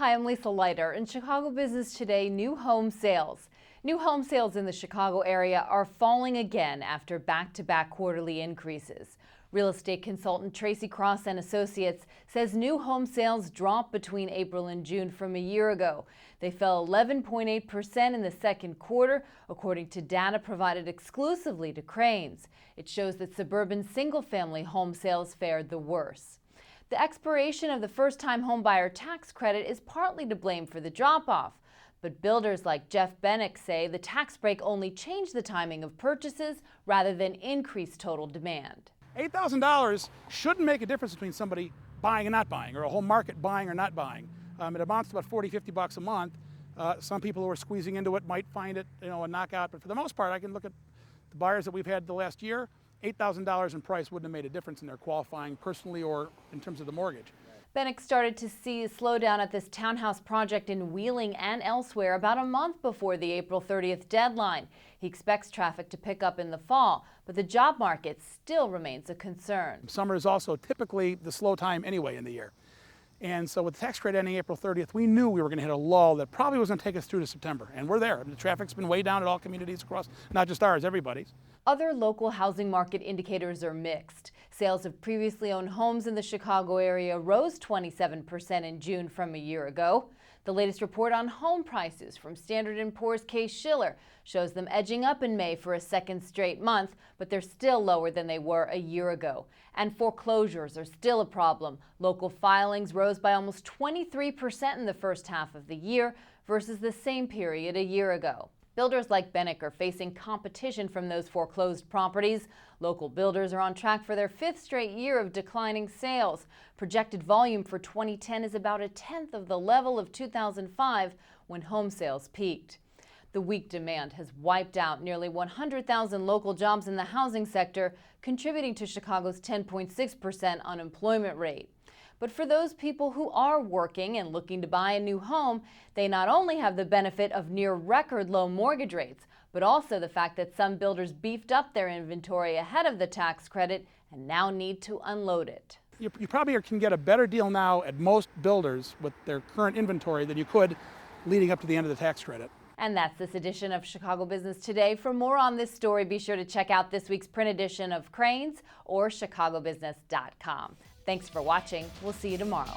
Hi, I'm Lisa Leiter. In Chicago Business Today, new home sales. New home sales in the Chicago area are falling again after back-to-back quarterly increases. Real estate consultant Tracy Cross and Associates says new home sales dropped between April and June from a year ago. They fell 11.8% in the second quarter, according to data provided exclusively to Crain's. It shows that suburban single-family home sales fared the worst. The expiration of the first-time homebuyer tax credit is partly to blame for the drop-off. But builders like Jeff Bennick say the tax break only changed the timing of purchases rather than increase total demand. $8,000 shouldn't make a difference between somebody buying and not buying, or a whole market buying or not buying. It amounts to about $40–50 a month. Some people who are squeezing into it might find it, a knockout. But for the most part, I can look at the buyers that we've had the last year. $8,000 in price wouldn't have made a difference in their qualifying personally or in terms of the mortgage. Bennick started to see a slowdown at this townhouse project in Wheeling and elsewhere about a month before the April 30th deadline. He expects traffic to pick up in the fall, but the job market still remains a concern. Summer is also typically the slow time anyway in the year. And so with the tax credit ending April 30th, we knew we were going to hit a lull that probably was going to take us through to September. And we're there. The traffic's been way down at all communities across, not just ours, everybody's. Other local housing market indicators are mixed. Sales of previously owned homes in the Chicago area rose 27% in June from a year ago. The latest report on home prices from Standard & Poor's Case-Shiller shows them edging up in May for a second straight month, but they're still lower than they were a year ago. And foreclosures are still a problem. Local filings rose by almost 23% in the first half of the year versus the same period a year ago. Builders like Bennick are facing competition from those foreclosed properties. Local builders are on track for their fifth straight year of declining sales. Projected volume for 2010 is about a tenth of the level of 2005 when home sales peaked. The weak demand has wiped out nearly 100,000 local jobs in the housing sector, contributing to Chicago's 10.6% unemployment rate. But for those people who are working and looking to buy a new home, they not only have the benefit of near record low mortgage rates, but also the fact that some builders beefed up their inventory ahead of the tax credit and now need to unload it. You probably can get a better deal now at most builders with their current inventory than you could leading up to the end of the tax credit. And that's this edition of Chicago Business Today. For more on this story, be sure to check out this week's print edition of Crain's or chicagobusiness.com. Thanks for watching. We'll see you tomorrow.